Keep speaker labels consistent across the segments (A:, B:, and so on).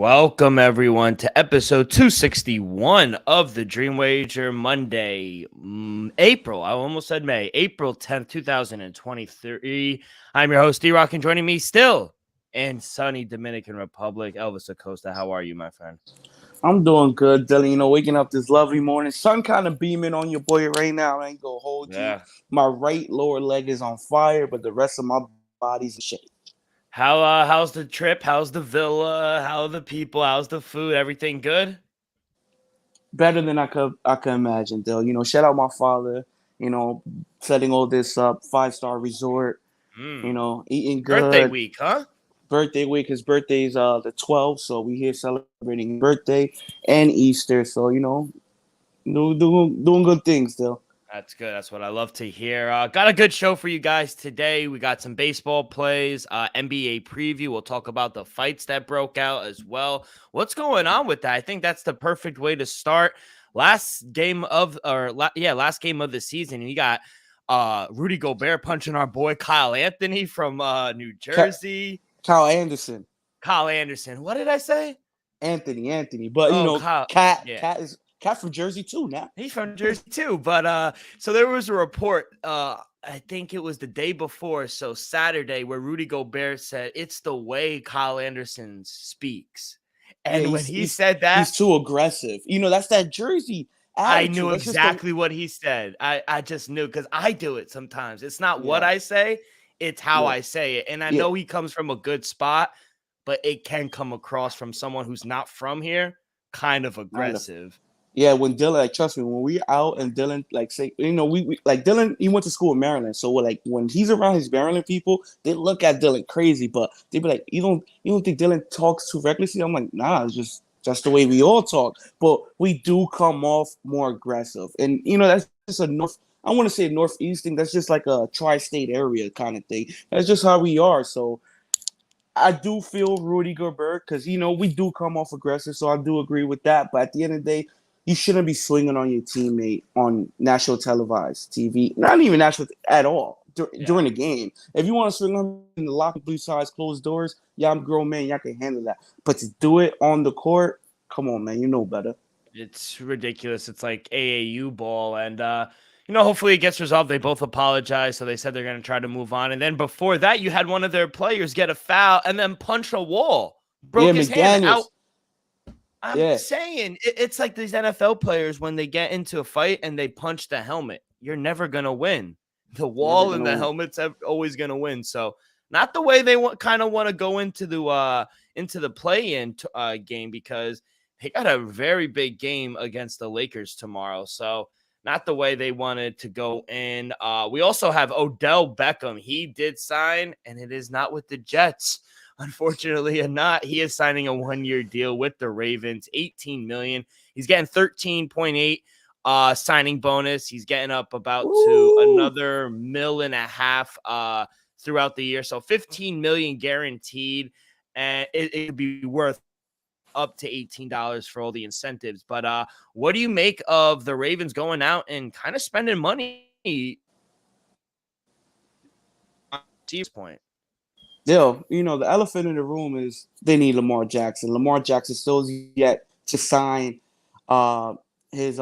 A: Welcome, everyone, to episode 261 of the Dream Wager Monday, April. I almost said May, April 10th, 2023. I'm your host, D-Rock, and joining me still in sunny Dominican Republic, Elvis Acosta. How are you, my friend?
B: I'm doing good, Dylan. Waking up this lovely morning. Sun kind of beaming on your boy right now. I ain't gonna hold you.
A: Yeah.
B: My right lower leg is on fire, but the rest of my body's in shape.
A: How's the trip? How's the villa? How are the people? How's the food? Everything good?
B: Better than I could imagine, Dylan. Shout out my father, setting all this up, 5-star resort, eating
A: Birthday
B: good.
A: week, huh?
B: Birthday week. His birthday's the 12th, so we here celebrating birthday and Easter. So, doing good things, Dylan.
A: That's good. That's what I love to hear. Got a good show for you guys today. We got some baseball plays, NBA preview. We'll talk about the fights that broke out as well. What's going on with that? I think that's the perfect way to start. Last game of the season. You got Rudy Gobert punching our boy Kyle Anthony from New Jersey.
B: Kyle Anderson.
A: Kyle Anderson. What did I say?
B: Anthony. But
A: Kyle.
B: Cat from Jersey too now.
A: He's from Jersey too. But so there was a report, I think it was the day before, so Saturday, where Rudy Gobert said it's the way Kyle Anderson speaks. And when he said that,
B: he's too aggressive. That's that Jersey attitude.
A: I knew exactly what he said. I just knew because I do it sometimes. It's not what I say, it's how I say it. And I know he comes from a good spot, but it can come across from someone who's not from here, kind of aggressive.
B: Yeah, when Dylan, trust me, when we out and Dylan, say, we Dylan, he went to school in Maryland, so when he's around his Maryland people, they look at Dylan crazy, but they be like, you don't think Dylan talks too recklessly? I'm like, nah, it's just the way we all talk, but we do come off more aggressive, and that's just a north. I want to say northeast thing. That's just like a tri-state area kind of thing. That's just how we are. So I do feel Rudy Gobert because we do come off aggressive, so I do agree with that. But at the end of the day, you shouldn't be swinging on your teammate on national televised TV, not even national at all during the game. If you want to swing on in the locker blue sides, closed doors, I'm a grown man, y'all can handle that. But to do it on the court, come on, man, you know better.
A: It's ridiculous. It's like AAU ball, and hopefully it gets resolved. They both apologize, so they said they're going to try to move on. And then before that, you had one of their players get a foul and then punch a wall, broke his hand out. I'm saying it's like these NFL players when they get into a fight and they punch the helmet. You're never going to win. The wall and the helmet's always going to win. So not the way they kind of want to go into the play-in game because they got a very big game against the Lakers tomorrow. So not the way they wanted to go in. We also have Odell Beckham. He did sign, and it is not with the Jets. Unfortunately or not, he is signing a 1-year deal with the Ravens, $18 million. He's getting 13.8 signing bonus. He's getting up about to another $1.5 million throughout the year. So $15 million guaranteed, and it could be worth up to $18 for all the incentives. But what do you make of the Ravens going out and kind of spending money at this point?
B: The elephant in the room is they need Lamar Jackson. Lamar Jackson still yet to sign his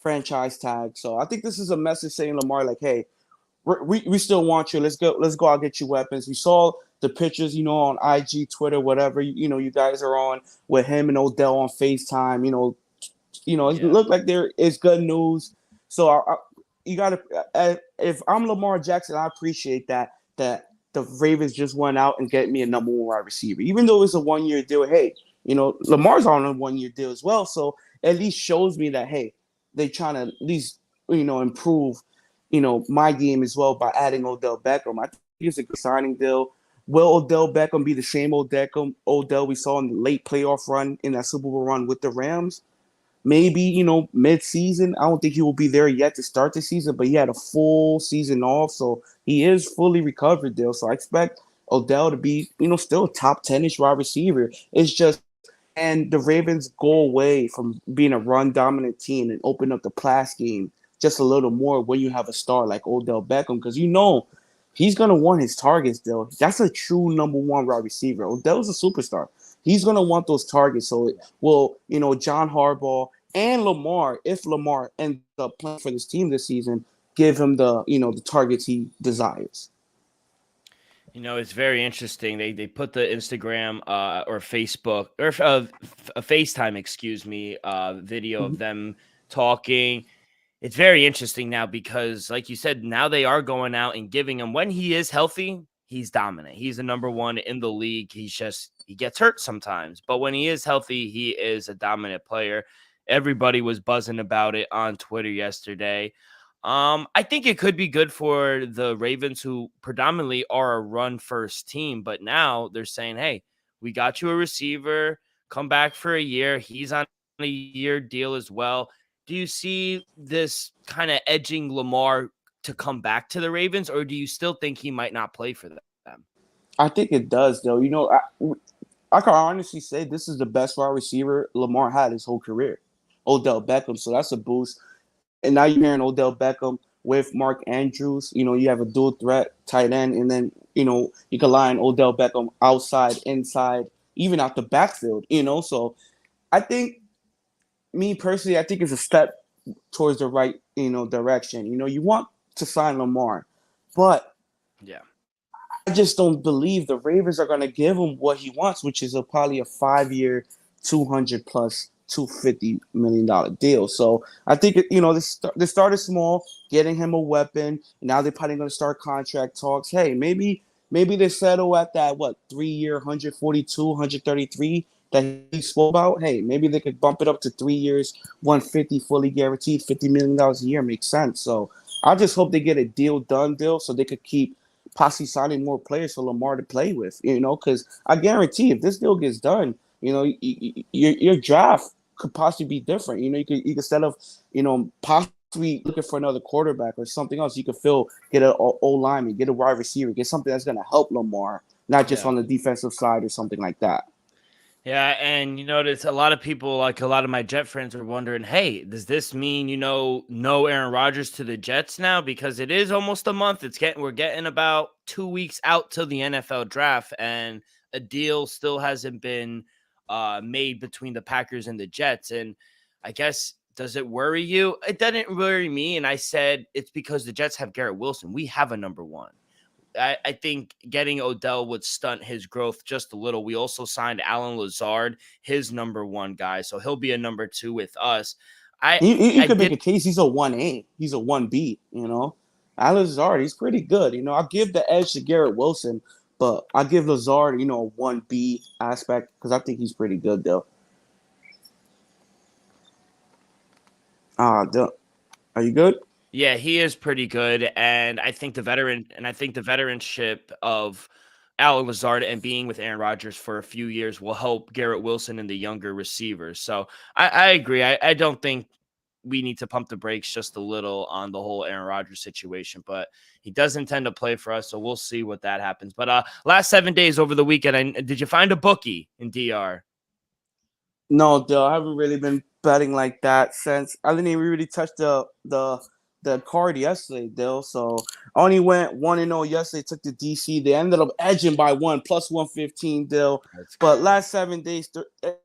B: franchise tag. So I think this is a message saying Lamar, like, hey, we still want you. Let's go out and get you weapons. We saw the pictures, on IG, Twitter, whatever, you guys are on with him and Odell on FaceTime. It looked like there is good news. So you got to, if I'm Lamar Jackson, I appreciate that the Ravens just went out and get me a number 1 wide receiver, even though it's a 1-year deal. Hey, Lamar's on a 1-year deal as well. So at least shows me that, hey, they trying to at least, improve, my game as well by adding Odell Beckham. I think it's a good signing deal. Will Odell Beckham be the same Odell we saw in the late playoff run in that Super Bowl run with the Rams? Maybe, mid-season. I don't think he will be there yet to start the season, but he had a full season off, so he is fully recovered there. So I expect Odell to be, still a top 10-ish wide receiver. It's just, and the Ravens go away from being a run-dominant team and open up the pass game just a little more when you have a star like Odell Beckham, because he's going to want his targets, though. That's a true number 1 wide receiver. Odell's a superstar. he's going to want those targets. So it will, John Harbaugh and Lamar, if Lamar ends up playing for this team this season, give him the targets he desires.
A: It's very interesting. They put the Instagram or Facebook or a FaceTime, excuse me, video of them talking. It's very interesting now because, like you said, now they are going out and giving him, when he is healthy, he's dominant. He's the number one in the league. He gets hurt sometimes, but when he is healthy, he is a dominant player. Everybody was buzzing about it on Twitter yesterday. I think it could be good for the Ravens, who predominantly are a run first team, but now they're saying, hey, we got you a receiver, come back for a year. He's on a year deal as well. Do you see this kind of edging Lamar to come back to the Ravens, or do you still think he might not play for them?
B: I think it does, though. I can honestly say this is the best wide receiver Lamar had his whole career, Odell Beckham. So that's a boost. And now you're hearing Odell Beckham with Mark Andrews. You have a dual threat tight end, and then, you can line Odell Beckham outside, inside, even out the backfield, So I think, me personally, I think it's a step towards the right, direction. You want to sign Lamar, but
A: yeah,
B: I just don't believe the Ravens are going to give him what he wants, which is probably a 5-year, 200 plus $250 million deal. So I think, they started small, getting him a weapon. Now they're probably going to start contract talks. Hey, maybe they settle at that, 3-year, 142, 133 that he spoke about. Hey, maybe they could bump it up to 3 years, 150 fully guaranteed, $50 million a year makes sense. So I just hope they get a deal so they could keep possibly signing more players for Lamar to play with, because I guarantee if this deal gets done, your draft could possibly be different. You could instead of, possibly looking for another quarterback or something else, you could get an O-lineman, get a wide receiver, get something that's going to help Lamar, not just on the defensive side or something like that.
A: Yeah, and there's a lot of people, like a lot of my Jet friends, are wondering, hey, does this mean no Aaron Rodgers to the Jets now? Because it is almost a month. We're getting about 2 weeks out till the NFL draft, and a deal still hasn't been made between the Packers and the Jets. And I guess, does it worry you? It doesn't worry me. And I said it's because the Jets have Garrett Wilson. We have a number one. I think getting Odell would stunt his growth just a little. We also signed Allen Lazard, his number one guy, so he'll be a number two with us.
B: You could make a case he's a 1A, he's a 1B. Allen Lazard, he's pretty good. I'll give the edge to Garrett Wilson, but I'll give Lazard, a 1B aspect because I think he's pretty good though. Are you good?
A: Yeah, he is pretty good, and I think the veteranship of Allen Lazard and being with Aaron Rodgers for a few years will help Garrett Wilson and the younger receivers. So I agree. I don't think we need to pump the brakes just a little on the whole Aaron Rodgers situation, but he does intend to play for us, so we'll see what that happens. But last 7 days over the weekend, did you find a bookie in DR?
B: No, Dill, I haven't really been betting like that since I didn't even really touch the card yesterday, Dill. So I only went 1-0 yesterday, took the DC. They ended up edging by 1 plus 115, Dill. But last 7 days,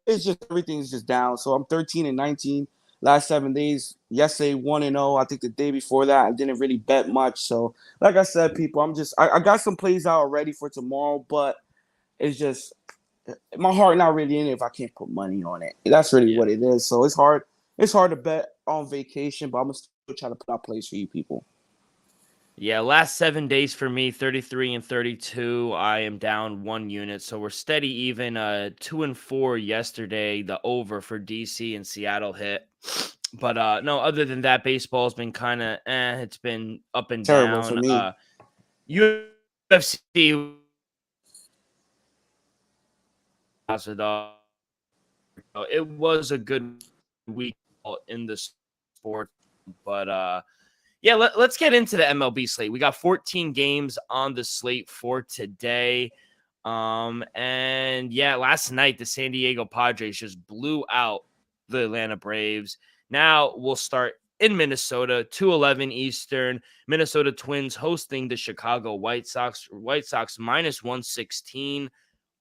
B: everything's just down. So I'm 13-19. Last 7 days, yesterday 1-0. I think the day before that, I didn't really bet much. So like I said, people, I got some plays out already for tomorrow, but it's just my heart not really in it if I can't put money on it. That's really what it is. So it's hard. It's hard to bet on vacation, but I'm gonna still try to put out plays for you people.
A: Yeah, last 7 days for me, 33-32. I am down 1 unit, so we're steady even. 2-4 yesterday. The over for DC and Seattle hit, but no. Other than that, baseball's been kind of It's been up and
B: terrible
A: down.
B: For me.
A: UFC. It was a good week in the sport, but yeah, let's get into the MLB slate. We got 14 games on the slate for today. And yeah, last night the San Diego Padres just blew out the Atlanta Braves. Now we'll start in Minnesota, 2:11 Eastern. Minnesota Twins hosting the Chicago White Sox. White Sox minus 116.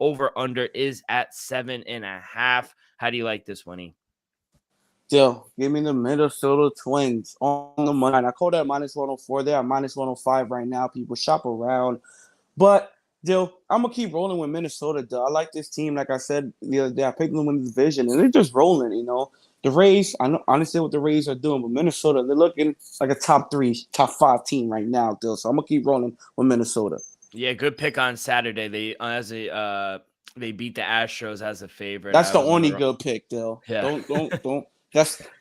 A: Over under is at 7.5. How do you like this one, E?
B: Still, give me the Minnesota Twins on the money line. I call that minus 104. They are minus 105 right now. People shop around. But, Dill, I'm going to keep rolling with Minnesota, Dill. I like this team. Like I said the other day, I picked them to win the division, and they're just rolling, you know. The Rays, I understand what the Rays are doing, but Minnesota, they're looking like a top 3, top 5 team right now, Dill. So I'm going to keep rolling with Minnesota.
A: Yeah, good pick on Saturday. They beat the Astros as a favorite.
B: That's the only good pick, Dill.
A: Yeah.
B: Don't.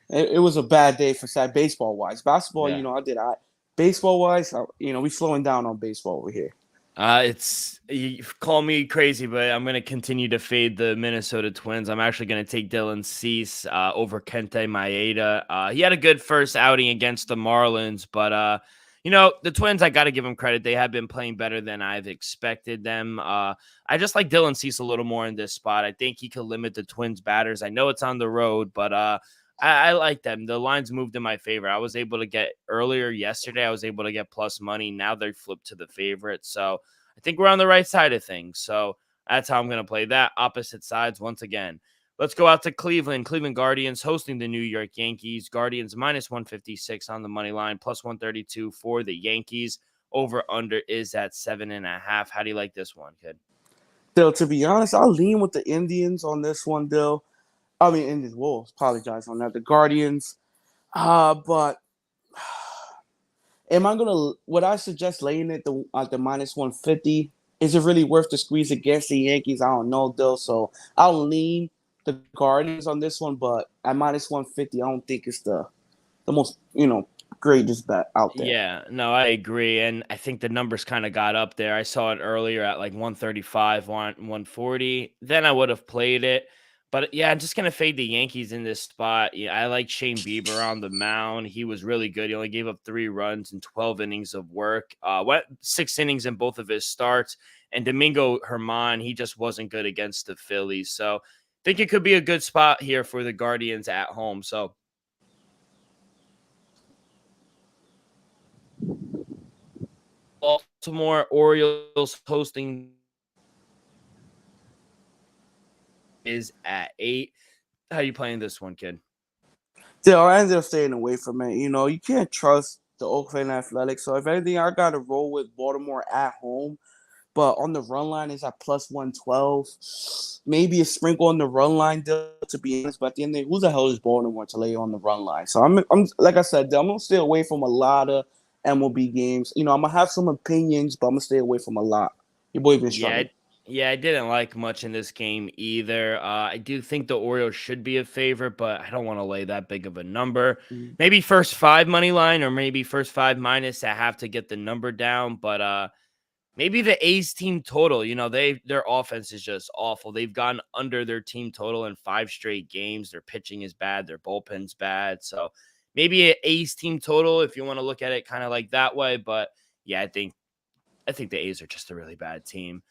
B: It was a bad day for Sat baseball wise. Basketball,
A: Yeah.
B: you know, I did. Baseball wise, you know, we slowing down on baseball over here.
A: You call me crazy, but I'm going to continue to fade the Minnesota Twins. I'm actually going to take Dylan Cease over Kenta Maeda. He had a good first outing against the Marlins, but you know, the Twins, I got to give them credit. They have been playing better than I've expected them. I just like Dylan Cease a little more in this spot. I think he could limit the Twins batters. I know it's on the road, but I like them. The lines moved in my favor. I was able to get earlier yesterday. I was able to get plus money. Now they're flipped to the favorite. So I think we're on the right side of things. So that's how I'm going to play that. Opposite sides once again. Let's go out to Cleveland. Cleveland Guardians hosting the New York Yankees. Guardians minus 156 on the money line, plus 132 for the Yankees. Over under is at 7.5. How do you like this one, kid?
B: Dill, to be honest, I'll lean with the Indians on this one, Dill. I mean, Indians Wolves. Apologize on that. The Guardians. But would I suggest laying it at the minus 150? Is it really worth the squeeze against the Yankees? I don't know, Dill. So I'll lean the Guardians on this one, but at minus 150, I don't think it's the most, you know, greatest bet out there.
A: Yeah, no, I agree. And I think the numbers kind of got up there. I saw it earlier at like 135, 140. Then I would have played it. But yeah, I'm just going to fade the Yankees in this spot. Yeah, I like Shane Bieber on the mound. He was really good. He only gave up 3 runs in 12 innings of work. Went 6 innings in both of his starts. And Domingo Germán, he just wasn't good against the Phillies. So I think it could be a good spot here for the Guardians at home. So Baltimore Orioles hosting is at 8. How you playing this one, kid?
B: Still, I ended up staying away from it. You know, you can't trust the Oakland Athletics. So if anything, I got to roll with Baltimore at home. But on the run line is at plus 112. Maybe a sprinkle on the run line, to be honest. But at the end of the day, who the hell is Baltimore to lay on the run line? So I'm like I said, I'm gonna stay away from a lot of MLB games. You know, I'm gonna have some opinions, but I'm gonna stay away from a lot. Your boy been struggling.
A: Yeah, I didn't like much in this game either. I do think the Orioles should be a favorite, but I don't want to lay that big of a number.
B: Mm-hmm.
A: Maybe first 5 money line or maybe first 5 minus. I have to get the number down, but maybe the A's team total. You know, their offense is just awful. They've gone under their team total in 5 straight games. Their pitching is bad. Their bullpen's bad. So maybe an A's team total if you want to look at it kind of like that way. But yeah, I think the A's are just a really bad team.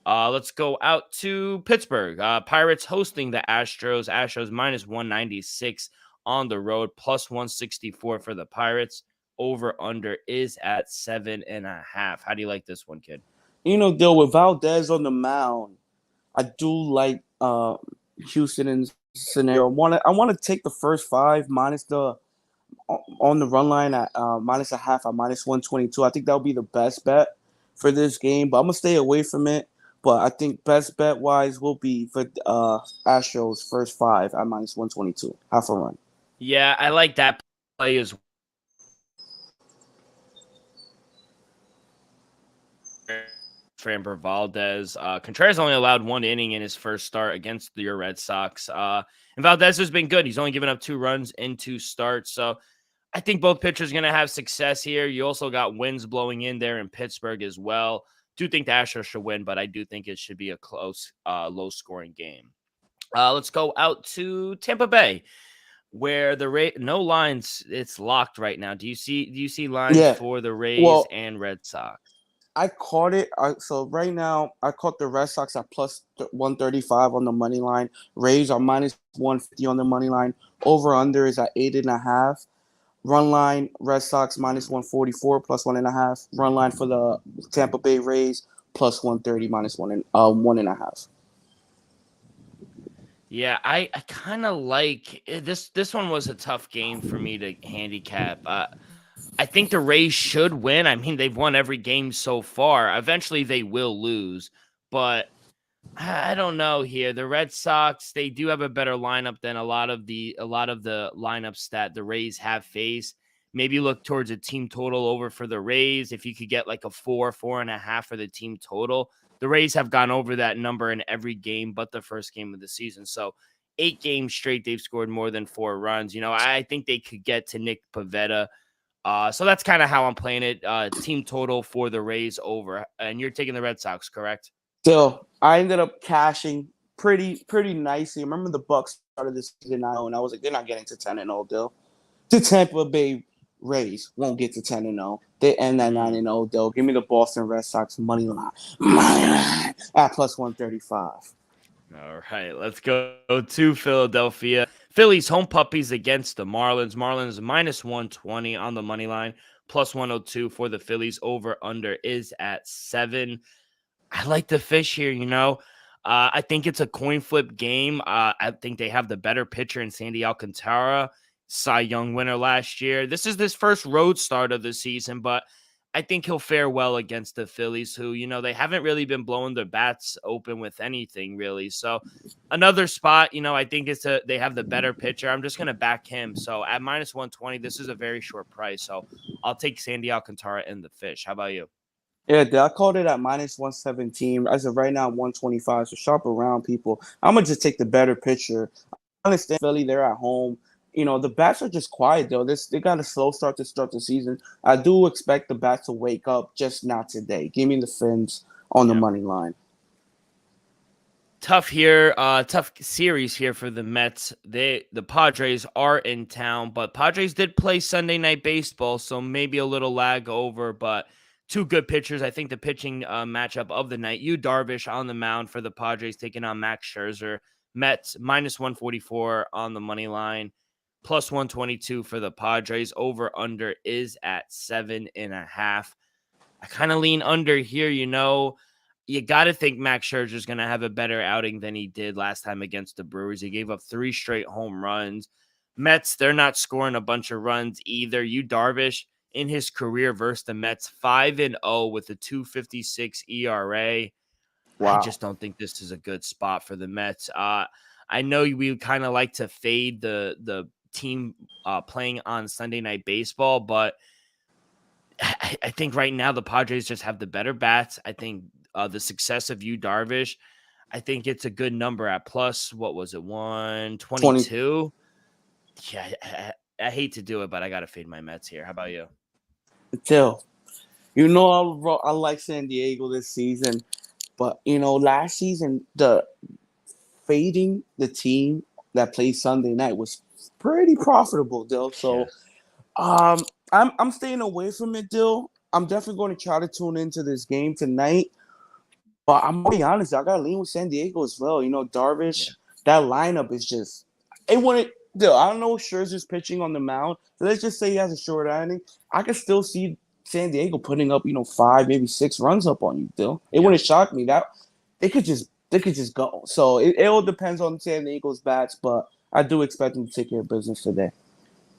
A: Let's go out to Pittsburgh. Pirates hosting the Astros. Astros minus 196 on the road, plus 164 for the Pirates. Over under is at 7.5. How do you like this one, kid?
B: You know, Dill, with Valdez on the mound, I do like Houston in scenario. I want to take the first 5 minus the on the run line at minus a half at minus 122. I think that would be the best bet for this game, but I'm gonna stay away from it. But I think best bet wise will be for Astros first 5 at minus 122, half a run.
A: Yeah, I like that play as well. Framber Valdez. Contreras only allowed 1 inning in his first start against your Red Sox. And Valdez has been good. He's only given up 2 runs in 2 starts. So I think both pitchers are going to have success here. You also got winds blowing in there in Pittsburgh as well. Do think the Astros should win, but I do think it should be a close, low-scoring game. Let's go out to Tampa Bay, where the no lines. It's locked right now. Do you see lines for the Rays and Red Sox?
B: I caught it. So right now, I caught the Red Sox at plus 135 on the money line. Rays are minus 150 on the money line. Over/under is at 8.5. Run line, Red Sox minus 144 plus 1.5. Run line for the Tampa Bay Rays plus 130 minus 1.5.
A: Yeah, I kind of like this. This one was a tough game for me to handicap. I think the Rays should win. I mean, they've won every game so far. Eventually, they will lose, but I don't know here. The Red Sox, they do have a better lineup than a lot of the lineups that the Rays have faced. Maybe look towards a team total over for the Rays. If you could get like a 4.5 for the team total. The Rays have gone over that number in every game but the first game of the season. So 8 games straight, they've scored more than 4 runs. I think they could get to Nick Pivetta. So that's kind of how I'm playing it. Team total for the Rays over. And you're taking the Red Sox, correct?
B: Still, I ended up cashing pretty nicely. Remember the Bucks started this season 9, and I was like, they're not getting to 10-0, Dill. The Tampa Bay Rays won't get to 10-0. They end at 9-0, Dill. Give me the Boston Red Sox money line at plus 135.
A: All right, let's go to Philadelphia. Phillies home puppies against the Marlins. Marlins minus 120 on the money line, plus 102 for the Phillies. Over under is at 7. I like the fish here. I think it's a coin flip game. I think they have the better pitcher in Sandy Alcantara, Cy Young winner last year. This is this first road start of the season, but I think he'll fare well against the Phillies, who, they haven't really been blowing their bats open with anything, really. So another spot, I think they have the better pitcher. I'm just going to back him. So at minus 120, this is a very short price. So I'll take Sandy Alcantara and the fish. How about you?
B: Yeah, I called it at minus 117. As of right now, 125. So shop around, people. I'm going to just take the better pitcher. I understand Philly, they're at home. The bats are just quiet, though. They got a slow start to start the season. I do expect the bats to wake up, just not today. Give me the Fins on the money line.
A: Tough here, tough series here for the Mets. The Padres are in town, but Padres did play Sunday Night Baseball, so maybe a little lag over, but two good pitchers. I think the pitching matchup of the night, Yu Darvish on the mound for the Padres taking on Max Scherzer. Mets minus 144 on the money line, plus 122 for the Padres. Over under is at 7.5. I kind of lean under here, You got to think Max Scherzer is going to have a better outing than he did last time against the Brewers. He gave up 3 straight home runs. Mets, they're not scoring a bunch of runs either. Yu Darvish in his career versus the Mets, 5-0 with a 2.56 ERA.
B: Wow.
A: I just don't think this is a good spot for the Mets. I know we kind of like to fade the team playing on Sunday Night Baseball, but I think right now the Padres just have the better bats. I think the success of Yu Darvish, I think it's a good number at plus, what was it, 122? Yeah, I hate to do it, but I got to fade my Mets here. How about you?
B: Till, I like San Diego this season, but, last season, the fading the team that played Sunday night was pretty profitable, Dill. So, I'm staying away from it, Dill. I'm definitely going to try to tune into this game tonight. But I'm going to be honest, I got to lean with San Diego as well. Darvish, that lineup is just – it wouldn't – Dill, I don't know if Scherzer's pitching on the mound. So let's just say he has a short inning. I can still see San Diego putting up, 5, maybe 6 runs up on you, Dill. It wouldn't shock me. That they could just go. So it all depends on San Diego's bats, but I do expect them to take care of business today.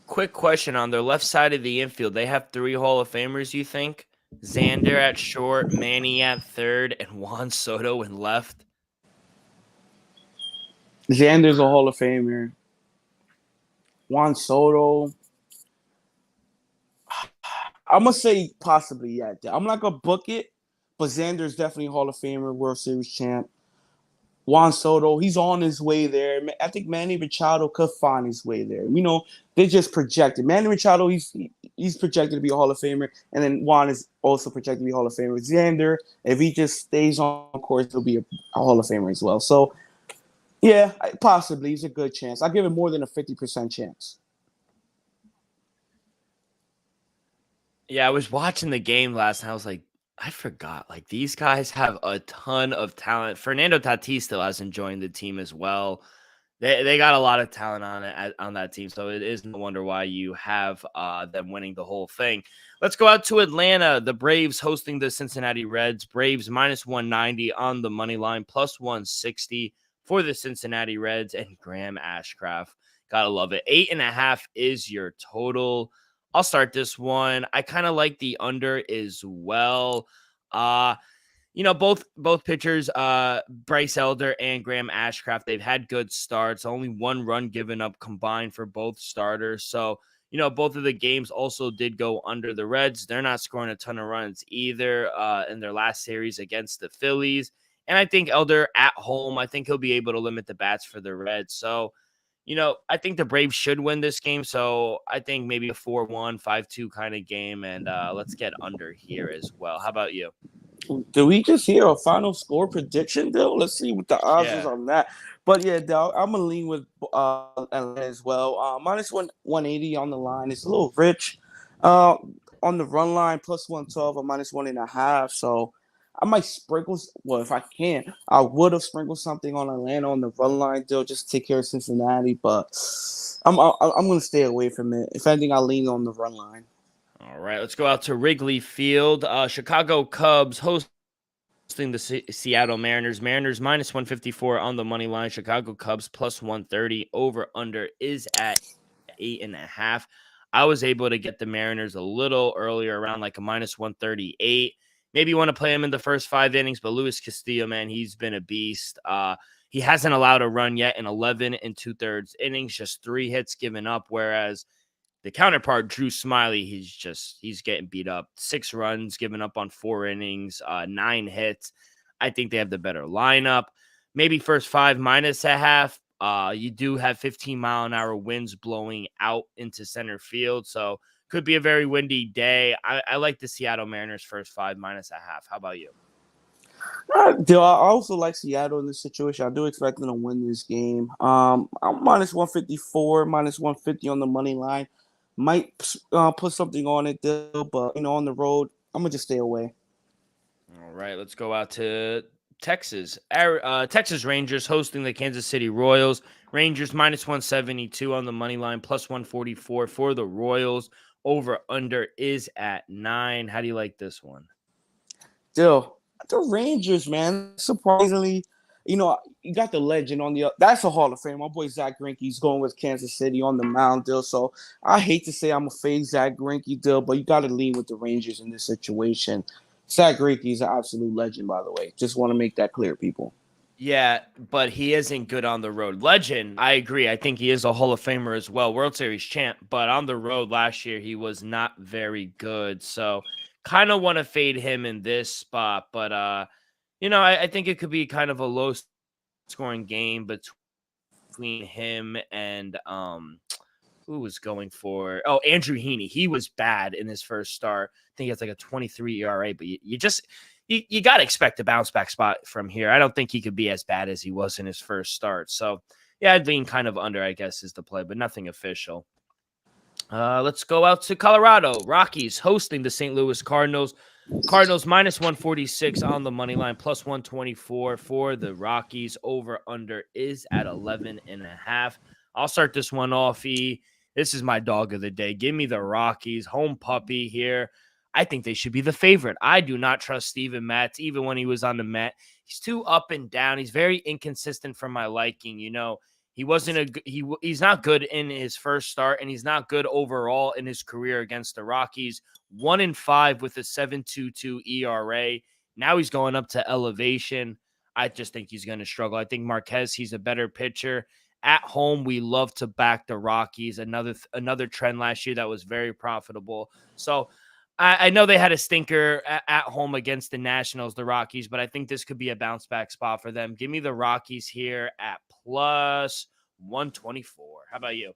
A: Quick question on their left side of the infield. They have 3 Hall of Famers, you think? Xander at short, Manny at third, and Juan Soto in left.
B: Xander's a Hall of Famer. Juan Soto, I'm going to say possibly, yeah. I'm not going to book it, but Xander's definitely a Hall of Famer, World Series champ. Juan Soto, he's on his way there. I think Manny Machado could find his way there. They just projected. Manny Machado, he's projected to be a Hall of Famer, and then Juan is also projected to be a Hall of Famer. Xander, if he just stays on course, he'll be a Hall of Famer as well. So, yeah, possibly. He's a good chance. I'll give him more than a 50% chance.
A: Yeah, I was watching the game last night. I was like, I forgot. Like, these guys have a ton of talent. Fernando Tatis still hasn't joined the team as well. They got a lot of talent on that team, so it is no wonder why you have them winning the whole thing. Let's go out to Atlanta. The Braves hosting the Cincinnati Reds. Braves minus 190 on the money line, plus 160 for the Cincinnati Reds, and Graham Ashcraft. Gotta love it. 8.5 is your total. I'll start this one. I kind of like the under as well. Both pitchers, Bryce Elder and Graham Ashcraft, they've had good starts. Only 1 run given up combined for both starters. So, both of the games also did go under the Reds. They're not scoring a ton of runs either in their last series against the Phillies. And I think Elder at home, I think he'll be able to limit the bats for the Reds. So, I think the Braves should win this game. So I think maybe a 4-1, 5-2 kind of game. And let's get under here as well. How about you?
B: Do we just hear a final score prediction, Dill? Let's see what the odds is
A: Yeah.
B: on that. But yeah, Dill, I'm gonna lean with Atlanta as well. Minus 180 on the line. It's a little rich. Uh, on the run line, plus 112 or minus 1.5. So I might sprinkle. Well, if I can, I would have sprinkled something on Atlanta on the run line, Dill, just to take care of Cincinnati. But I'm gonna stay away from it. If anything, I lean on the run line.
A: All right, let's go out to Wrigley Field. Chicago Cubs hosting the Seattle Mariners. Mariners minus 154 on the money line. Chicago Cubs plus 130. Over under is at 8.5. I was able to get the Mariners a little earlier, around like a minus 138. Maybe you want to play him in the first 5 innings, but Luis Castillo, man, he's been a beast. He hasn't allowed a run yet in 11 2/3 innings, just 3 hits given up, whereas the counterpart, Drew Smiley, he's getting beat up. 6 runs given up on 4 innings, 9 hits. I think they have the better lineup. Maybe first 5 minus a half. You do have 15-mile-an-hour winds blowing out into center field, so could be a very windy day. I like the Seattle Mariners first 5 minus a half. How about you?
B: Dill, I also like Seattle in this situation. I do expect them to win this game. I'm minus 154, minus 150 on the money line. Might put something on it, Dill, but on the road, I'm gonna just stay away.
A: All right, let's go out to Texas. Texas Rangers hosting the Kansas City Royals. Rangers minus 172 on the money line, plus 144 for the Royals. Over under is at 9. How do you like this one?
B: Dill, the Rangers, man, surprisingly, you got the legend on the. That's a Hall of Fame. My boy Zach Greinke's going with Kansas City on the mound, Dill. So I hate to say I'm a fade Zach Greinke, Dill, but you got to lean with the Rangers in this situation. Zach Greinke is an absolute legend, by the way. Just want to make that clear, people.
A: Yeah, but he isn't good on the road. Legend, I agree. I think he is a Hall of Famer as well, World Series champ. But on the road last year, he was not very good. So kind of want to fade him in this spot. But, I think it could be kind of a low scoring game between him and who was going for Andrew Heaney. He was bad in his first start. I think he has like a 23 ERA, but you got to expect a bounce back spot from here. I don't think he could be as bad as he was in his first start. So yeah, I'd lean kind of under, I guess, is the play, but nothing official. Let's go out to Colorado. Rockies hosting the St. Louis Cardinals. Cardinals minus 146 on the money line, plus 124 for the Rockies. Over under is at 11.5. I'll start this one off. This is my dog of the day. Give me the Rockies, home puppy here. I think they should be the favorite. I do not trust Steven Matz, even when he was on the Met. He's too up and down. He's very inconsistent for my liking. He's not good in his first start, and he's not good overall in his career against the Rockies. 1-5 with a 7.22 ERA. Now he's going up to elevation. I just think he's going to struggle. I think Marquez, he's a better pitcher. At home, we love to back the Rockies. Another trend last year that was very profitable. So I know they had a stinker at home against the Nationals, the Rockies, but I think this could be a bounce back spot for them. Give me the Rockies here at plus 124. How about you?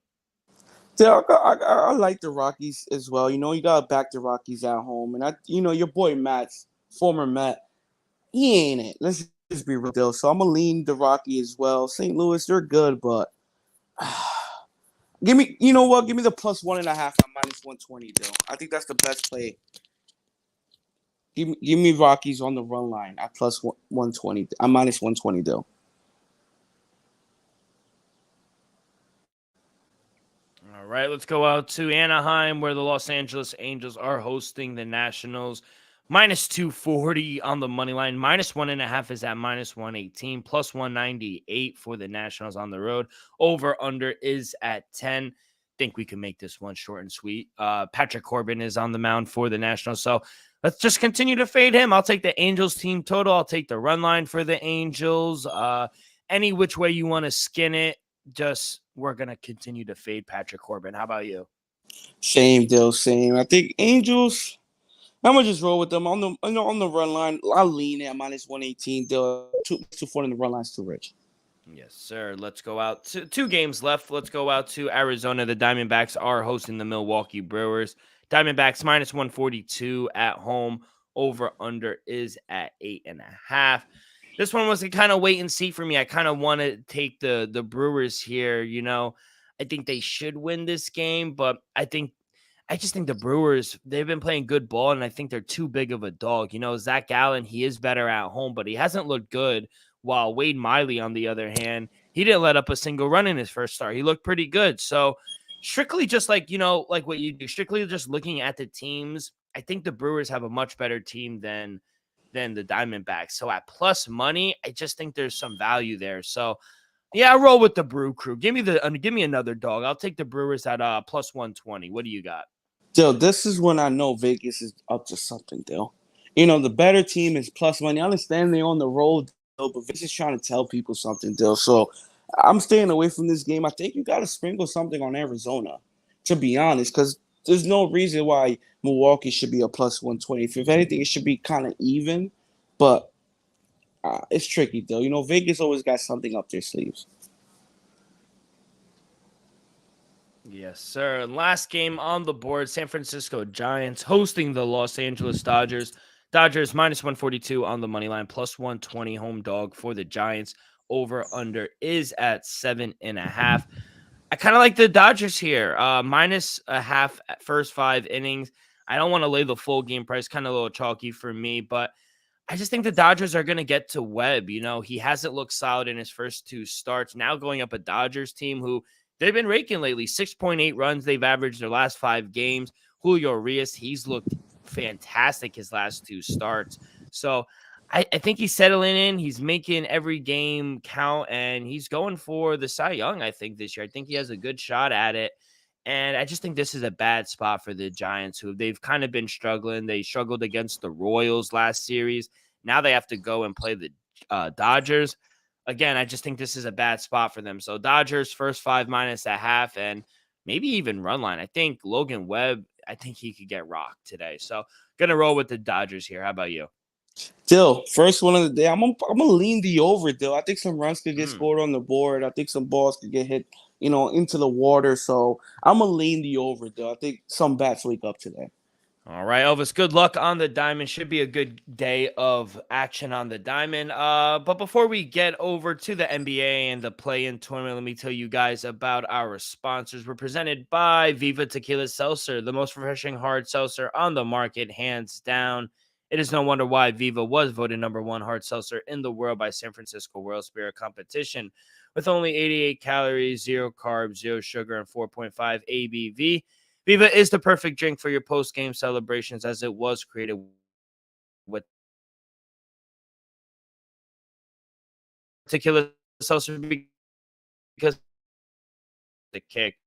B: Yeah, I like the Rockies as well. You got to back the Rockies at home. And, your boy Matt's, former Matt, he ain't it. Let's just be real, Dill. So I'm going to lean the Rocky as well. St. Louis, they're good, but give me the plus 1.5 on minus 120, Dill. I think that's the best play. Give me Rockies on the run line at plus 120. I'm minus 120, Dill.
A: All right, let's go out to Anaheim, where the Los Angeles Angels are hosting the Nationals. Minus 240 on the money line. Minus 1.5 is at minus 118. Plus 198 for the Nationals on the road. Over under is at 10. Think we can make this one short and sweet. Patrick Corbin is on the mound for the Nationals. So let's just continue to fade him. I'll take the Angels team total. I'll take the run line for the Angels. Any which way you want to skin it, just we're going to continue to fade Patrick Corbin. How about you?
B: Same deal, same. I think Angels. I'm gonna just roll with them on the on the run line. I'll lean at minus 118. Deal 240 in the run line's too rich.
A: Yes, sir. Let's go out to 2 games left. Let's go out to Arizona. The Diamondbacks are hosting the Milwaukee Brewers. Diamondbacks minus 142 at home. Over under is at 8.5. This one was a kind of wait and see for me. I kind of want to take the Brewers here. I think they should win this game, but I just think the Brewers, they've been playing good ball, and I think they're too big of a dog. Zach Gallen, he is better at home, but he hasn't looked good. While Wade Miley, on the other hand, he didn't let up a single run in his first start. He looked pretty good. So strictly just like what you do, strictly just looking at the teams, I think the Brewers have a much better team than the Diamondbacks. So at plus money, I just think there's some value there. So yeah, I roll with the Brew Crew. Give me another dog. I'll take the Brewers at plus 120. What do you got?
B: Dill, this is when I know Vegas is up to something, Dill. The better team is plus money. I understand they're on the road, Dill, but Vegas is trying to tell people something, Dill. So I'm staying away from this game. I think you got to sprinkle something on Arizona, to be honest, because there's no reason why Milwaukee should be a plus 120. If anything, it should be kind of even, but it's tricky, Dill. Vegas always got something up their sleeves.
A: Yes, sir. Last game on the board, San Francisco Giants hosting the Los Angeles Dodgers. Dodgers minus 142 on the money line, plus 120 home dog for the Giants. Over under is at 7.5. I kind of like the Dodgers here. Minus a half at first 5 innings. I don't want to lay the full game price, kind of a little chalky for me, but I just think the Dodgers are going to get to Webb. He hasn't looked solid in his first 2 starts. Now going up a Dodgers team who they've been raking lately. 6.8 runs they've averaged their last 5 games. Julio Urias, he's looked fantastic his last 2 starts. So I think he's settling in. He's making every game count, and he's going for the Cy Young, I think, this year. I think he has a good shot at it. And I just think this is a bad spot for the Giants, who they've kind of been struggling. They struggled against the Royals last series. Now they have to go and play the Dodgers. Again, I just think this is a bad spot for them. So Dodgers first 5 minus a half, and maybe even run line. I think Logan Webb, I think he could get rocked today. So gonna roll with the Dodgers here. How about you?
B: Dill, first one of the day. I'm gonna lean the over, Dill. I think some runs could get scored on the board. I think some balls could get hit, into the water. So I'm gonna lean the over, Dill. I think some bats wake up today.
A: All right, Elvis, good luck on the diamond. Should be a good day of action on the diamond. But before we get over to the NBA and the play-in tournament, let me tell you guys about our sponsors. We're presented by Viva Tequila Seltzer, the most refreshing hard seltzer on the market, hands down. It is no wonder why Viva was voted #1 hard seltzer in the world by San Francisco World Spirit Competition. With only 88 calories, 0 carbs, 0 sugar, and 4.5 ABV, Viva is the perfect drink for your post-game celebrations, as it was created with tequila seltzer because the kick,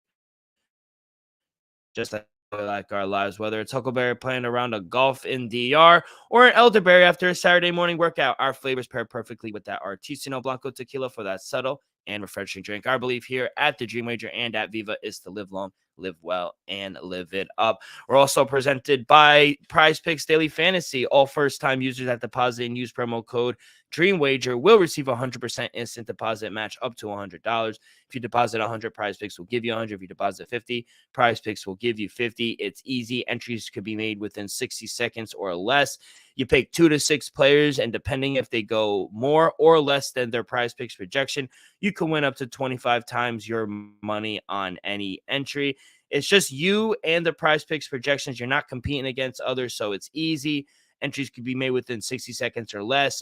A: just like our lives, whether it's Huckleberry playing around a golf in DR or an elderberry after a Saturday morning workout. Our flavors pair perfectly with that Artisanal Blanco tequila for that subtle and refreshing drink. Our belief here at the Dream Wager and at Viva is to live long, live well, and live it up. We're also presented by Prize Picks Daily Fantasy. All first-time users that deposit and use promo code Dream Wager will receive 100% instant deposit match up to $100. If you deposit 100, Prize Picks will give you 100. If you deposit 50, Prize Picks will give you 50. It's easy. Entries could be made within 60 seconds or less. You pick 2 to 6 players, and depending if they go more or less than their Prize Picks projection, you can win up to 25 times your money on any entry. It's just you and the Prize Picks projections. You're not competing against others, so it's easy. Entries could be made within 60 seconds or less.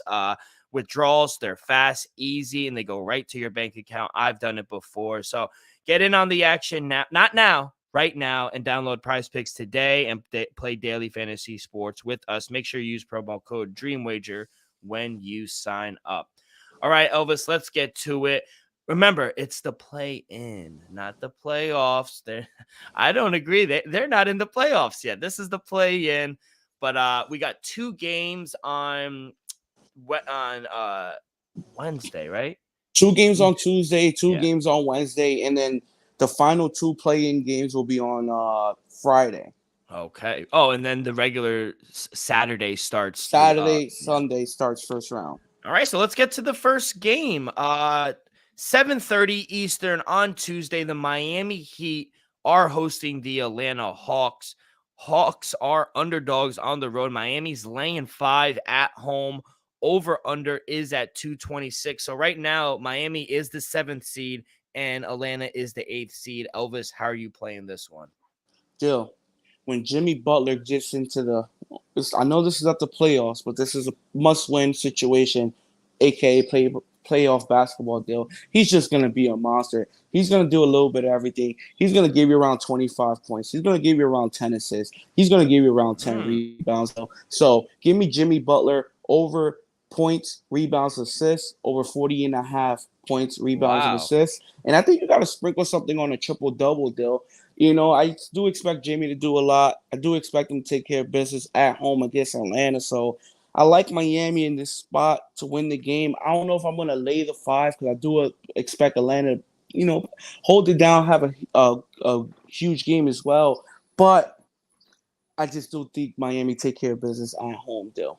A: Withdrawals, they're fast, easy, and they go right to your bank account. I've done it before. So get in on the action now. Not now. right now and download Prize Picks today and play daily fantasy sports with us. Make sure you use promo code DreamWager when you sign up. All right, Elvis, let's get to it. Remember, it's the play-in, not the playoffs. I don't agree. They're not in the playoffs yet. This is the play-in. But we got 2 games on Wednesday, right?
B: 2 games on Tuesday, 2
A: Yeah.
B: games on Wednesday, and then the final 2 play-in games will be on Friday.
A: Okay. Oh, and then the regular Saturday starts.
B: Sunday starts first round.
A: All right, so let's get to the first game. 7:30 Eastern on Tuesday. The Miami Heat are hosting the Atlanta Hawks. Hawks are underdogs on the road. Miami's laying 5 at home. Over under is at 226. So right now, Miami is the 7th seed and Atlanta is the 8th seed. Elvis, how are you playing this one?
B: Still, when Jimmy Butler gets into I know this is not the playoffs, but this is a must-win situation, aka playoff basketball deal. He's just going to be a monster. He's going to do a little bit of everything. He's going to give you around 25 points. He's going to give you around 10 assists. He's going to give you around 10 rebounds. So give me Jimmy Butler over points, rebounds, assists, over 40.5 points, rebounds, and assists. And I think you got to sprinkle something on a triple-double deal. You know, I do expect Jimmy to do a lot. I do expect him to take care of business at home against Atlanta. So I like Miami in this spot to win the game. I don't know if I'm going to lay the 5 because I do expect Atlanta, hold it down, have a huge game as well. But I just do think Miami take care of business at home, Dill.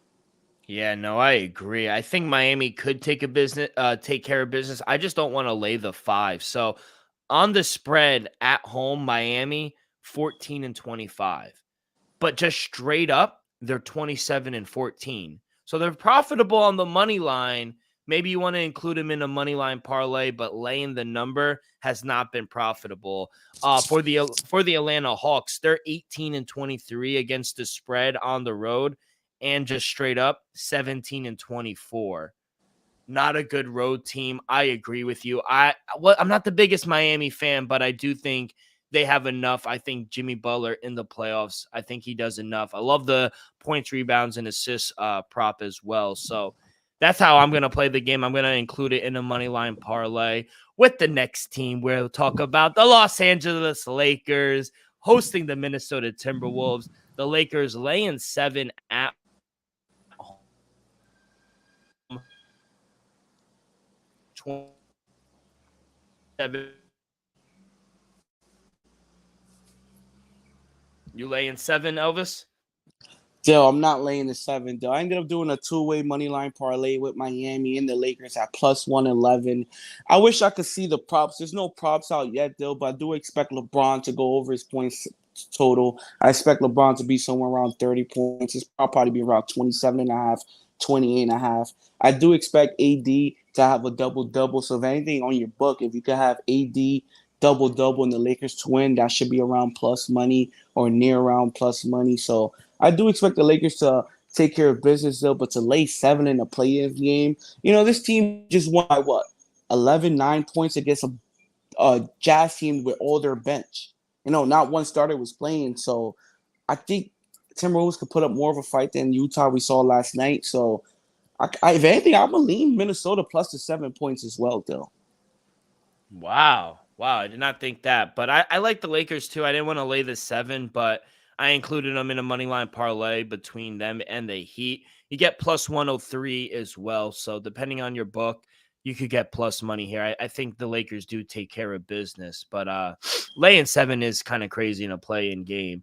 A: Yeah, no, I agree. I think Miami could take care of business. I just don't want to lay the 5. So on the spread at home, Miami 14-25, but just straight up, they're 27-14. So they're profitable on the money line. Maybe you want to include them in a money line parlay, but laying the number has not been profitable. For the Atlanta Hawks, they're 18-23 against the spread on the road. And just straight up 17-24. Not a good road team. I agree with you. I'm not the biggest Miami fan, but I do think they have enough. I think Jimmy Butler in the playoffs, I think he does enough. I love the points, rebounds, and assists prop as well. So that's how I'm going to play the game. I'm going to include it in a money line parlay with the next team. We'll talk about the Los Angeles Lakers hosting the Minnesota Timberwolves. The Lakers laying 7 at 27. You laying 7, Elvis?
B: Dill, I'm not laying the 7, Dill. I ended up doing a 2-way money line parlay with Miami and the Lakers at plus 111. I wish I could see the props. There's no props out yet, Dill, but I do expect LeBron to go over his points total. I expect LeBron to be somewhere around 30 points. I'll probably be around 27.5, 28.5. I do expect AD to have a double-double. So if anything on your book, if you could have AD double-double and the Lakers to win, that should be around plus money or near around plus money. So I do expect the Lakers to take care of business, though, but to lay 7 in a play-in game, this team just won by 9 points against a Jazz team with all their bench. Not one starter was playing. So I think Timberwolves could put up more of a fight than Utah we saw last night. So if anything, I'm going to lean Minnesota plus the 7 points as well, Dill.
A: Wow. I did not think that. But I like the Lakers, too. I didn't want to lay the 7, but I included them in a money line parlay between them and the Heat. You get plus 103 as well. So depending on your book, you could get plus money here. I think the Lakers do take care of business. But laying 7 is kind of crazy in a play-in game.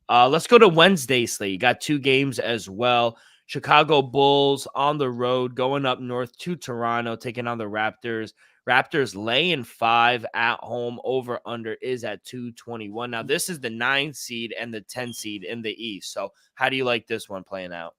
A: Let's go to Wednesday slate. You got 2 games as well. Chicago Bulls on the road, going up north to Toronto, taking on the Raptors. Raptors laying 5 at home. Over under is at 221. Now, this is the 9 seed and the 10 seed in the East. So how do you like this one playing out?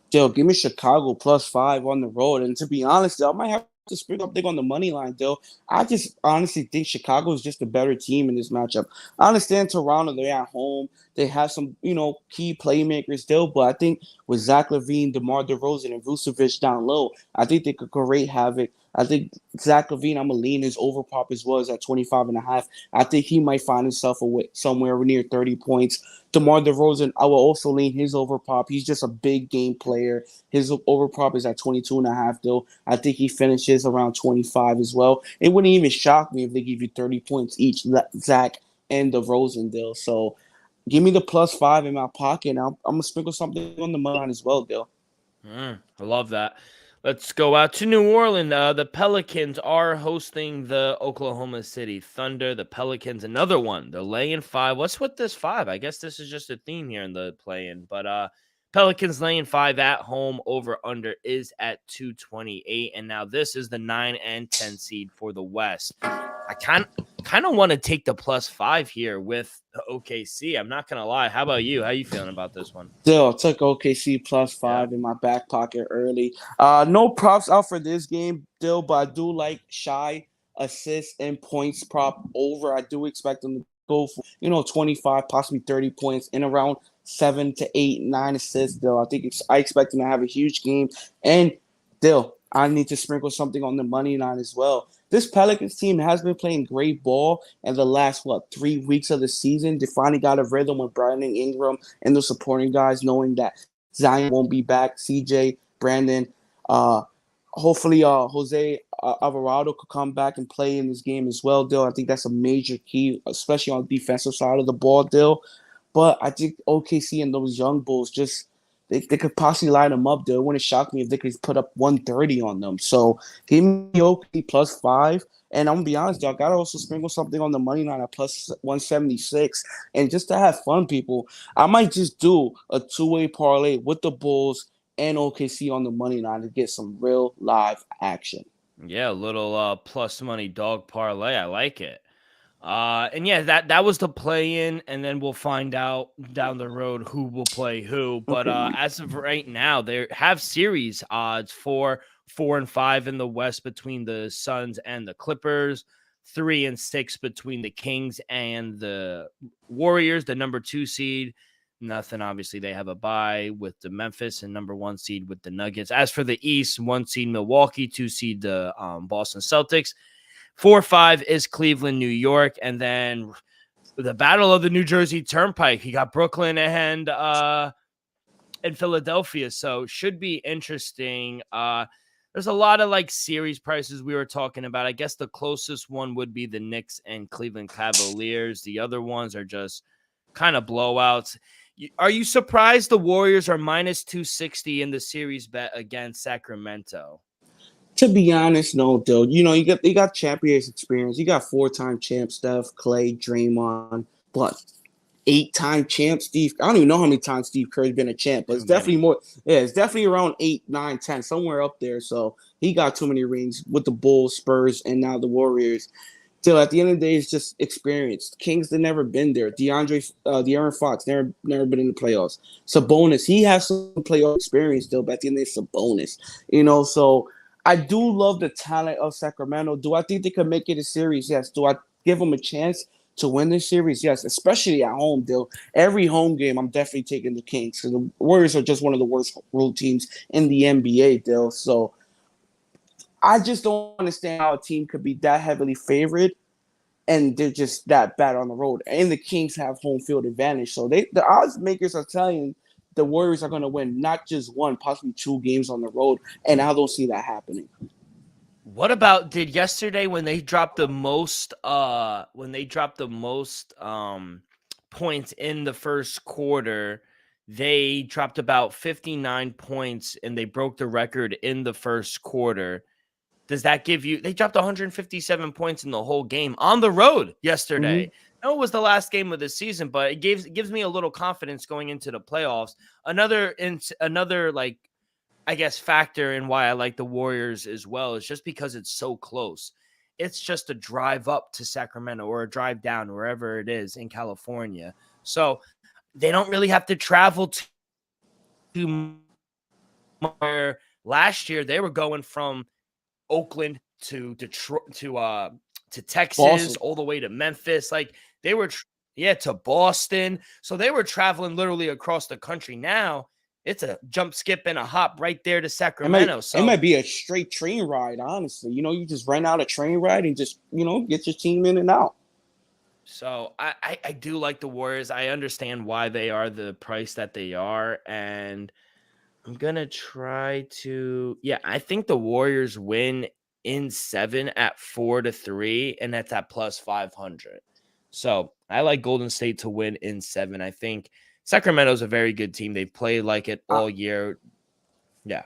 B: Dill, give me Chicago plus 5 on the road. And to be honest, I might have to sprinkle up big on the money line, Dill. I just honestly think Chicago is just a better team in this matchup. I understand Toronto, they're at home. They have some, key playmakers, Dill. But I think with Zach LaVine, DeMar DeRozan, and Vucevic down low, I think they could create havoc I think Zach LaVine, I'm going to lean his overprop as well as at 25.5. I think he might find himself somewhere near 30 points. DeMar DeRozan, I will also lean his overprop. He's just a big game player. His overprop is at 22.5, though. I think he finishes around 25 as well. It wouldn't even shock me if they give you 30 points each, Zach and DeRozan, Dill. So give me the +5 in my pocket. And I'm going to sprinkle something on the money line as well, Dill.
A: I love that. Let's go out to New Orleans. The Pelicans are hosting the Oklahoma City Thunder. The Pelicans, another one. They're laying 5. What's with this 5? I guess this is just a theme here in the play-in. But Pelicans laying 5 at home. Over-under is at 228. And now this is the 9 and 10 seed for the West. I kind of want to take the +5 here with OKC. I'm not gonna lie. How about you? How you feeling about this one?
B: Still, I took OKC +5 in my back pocket early. No props out for this game, Dill, but I do like Shy assists and points prop over. I do expect them to go for 25, possibly 30 points in around 7 to 8, 9 assists. Dill, I expect them to have a huge game, and Dill, I need to sprinkle something on the money line as well. This Pelicans team has been playing great ball in the last, 3 weeks of the season. They finally got a rhythm with Brandon Ingram and the supporting guys, knowing that Zion won't be back. CJ, Brandon, hopefully Jose Alvarado could come back and play in this game as well, Dill. I think that's a major key, especially on the defensive side of the ball, Dill. But I think OKC and those young Bulls just – they could possibly line them up, though. It wouldn't shock me if they could put up 130 on them. So give me OKC +5. And I'm going to be honest, y'all, got to also sprinkle something on the money line at +176. And just to have fun, people, I might just do a two-way parlay with the Bulls and OKC on the money line to get some real live action.
A: Yeah, a little plus money dog parlay. I like it. And yeah, that was the play-in, and then we'll find out down the road who will play who. But as of right now, they have series odds for 4 and 5 in the West between the Suns and the Clippers, 3 and 6 between the Kings and the Warriors, the number 2 seed. Nothing, obviously, they have a bye with the Memphis and number 1 seed with the Nuggets. As for the East, 1 seed Milwaukee, 2 seed the Boston Celtics. 4-5 is Cleveland, New York, and then the battle of the New Jersey Turnpike. You got Brooklyn and Philadelphia, so should be interesting. There's a lot of series prices we were talking about. I guess the closest one would be the Knicks and Cleveland Cavaliers. The other ones are just kind of blowouts. Are you surprised the Warriors are -260 in the series bet against Sacramento?
B: To be honest, no, dude. You got champions experience. You got 4-time champ Steph, Clay, Draymond, but 8-time champ Steve. I don't even know how many times Steve Kerr's been a champ, but it's definitely more. Yeah, it's definitely around 8, 9, 10, somewhere up there. So he got too many rings with the Bulls, Spurs, and now the Warriors. Till at the end of the day, it's just experience. Kings, they've never been there. De'Aaron Fox, never been in the playoffs. Sabonis, he has some playoff experience still, but at the end of the day, it's Sabonis. So I do love the talent of Sacramento. Do I think they could make it a series? Yes. Do I give them a chance to win this series? Yes, especially at home, Dill. Every home game, I'm definitely taking the Kings because the Warriors are just one of the worst road teams in the NBA, Dill. So I just don't understand how a team could be that heavily favored and they're just that bad on the road. And the Kings have home field advantage. So the odds makers are telling the Warriors are going to win not just 1, possibly 2 games on the road, and I don't see that happening.
A: What about did yesterday when they dropped the most points in the first quarter? They dropped about 59 points and they broke the record in the first quarter. Does that give you? They dropped 157 points in the whole game on the road yesterday. I know it was the last game of the season, but it gives me a little confidence going into the playoffs. Another I guess factor in why I like the Warriors as well is just because it's so close. It's just a drive up to Sacramento or a drive down wherever it is in California. So they don't really have to travel to last year they were going from Oakland to Detroit to Texas, Boston, all the way to Memphis. They were to Boston. So they were traveling literally across the country. Now it's a jump, skip, and a hop right there to
B: It might
A: Sacramento.
B: it
A: So
B: might be a straight train ride, honestly. You just rent out a train ride and just, get your team in and out.
A: So I do like the Warriors. I understand why they are the price that they are, and I'm gonna try to. Yeah, I think the Warriors win in 7 at 4-3, and that's at plus 500. So I like Golden State to win in 7. I think Sacramento's a very good team. They've played like it
B: I,
A: all year. Yeah,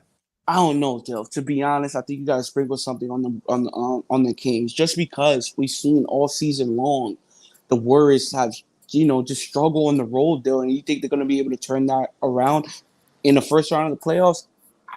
B: I don't know, Dill. To be honest, I think you gotta sprinkle something on the Kings, just because we've seen all season long the Warriors have just struggle on the road, Dill, and you think they're gonna be able to turn that around in the first round of the playoffs?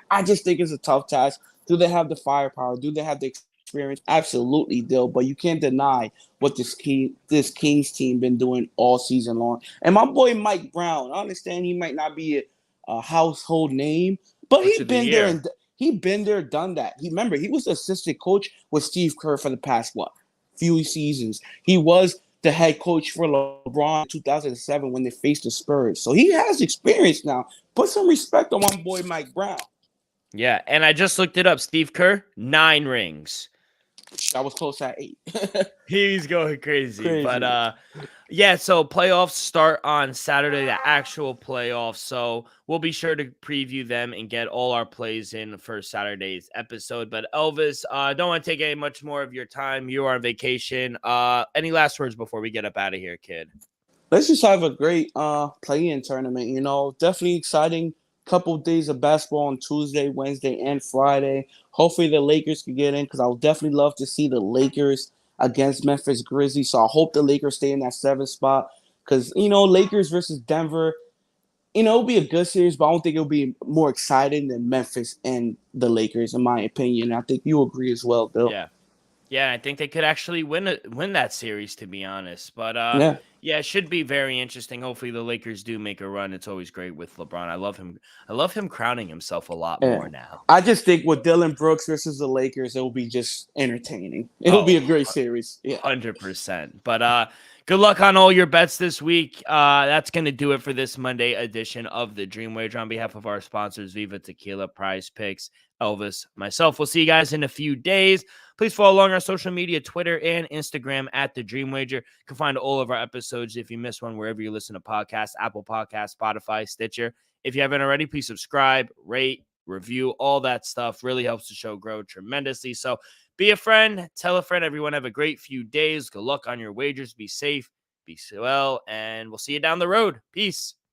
B: I just think it's a tough task. Do they have the firepower? Do they have the experience? Absolutely, Dill. But you can't deny what this Kings team been doing all season long. And my boy Mike Brown, I understand he might not be a household name, but
A: coach of the year.
B: he been there, done that. He was the assistant coach with Steve Kerr for the past few seasons. He was the head coach for LeBron in 2007 when they faced the Spurs. So he has experience now. Put some respect on my boy Mike Brown.
A: Yeah, and I just looked it up. Steve Kerr, 9 rings.
B: I was close at 8.
A: He's going crazy. But yeah, so playoffs start on Saturday, the actual playoffs. So we'll be sure to preview them and get all our plays in for Saturday's episode. But Elvis, don't want to take any much more of your time. You are on vacation. Any last words before we get up out of here, kid?
B: Let's just have a great play-in tournament. Definitely exciting couple of days of basketball on Tuesday, Wednesday, and Friday. Hopefully the Lakers can get in, because I would definitely love to see the Lakers against Memphis Grizzlies. So I hope the Lakers stay in that 7th spot, because Lakers versus Denver, it'll be a good series, but I don't think it'll be more exciting than Memphis and the Lakers, in my opinion. I think you agree as well, Bill.
A: Yeah. Yeah, I think they could actually win that series, to be honest. But
B: Yeah.
A: yeah, it should be very interesting. Hopefully the Lakers do make a run. It's always great with LeBron. I love him. I love him crowning himself a lot more now.
B: I just think with Dylan Brooks versus the Lakers, it will be just entertaining. It'll be a great series. Yeah.
A: 100%. But good luck on all your bets this week. That's going to do it for this Monday edition of the Dream Wager. On behalf of our sponsors, Viva Tequila, Prize Picks, Elvis, myself, we'll see you guys in a few days. Please follow along our social media, Twitter and Instagram at The Dream Wager. You can find all of our episodes if you miss one wherever you listen to podcasts, Apple Podcasts, Spotify, Stitcher. If you haven't already, please subscribe, rate, review, all that stuff. Really helps the show grow tremendously. So be a friend, tell a friend. Everyone have a great few days. Good luck on your wagers. Be safe, be well, and we'll see you down the road. Peace.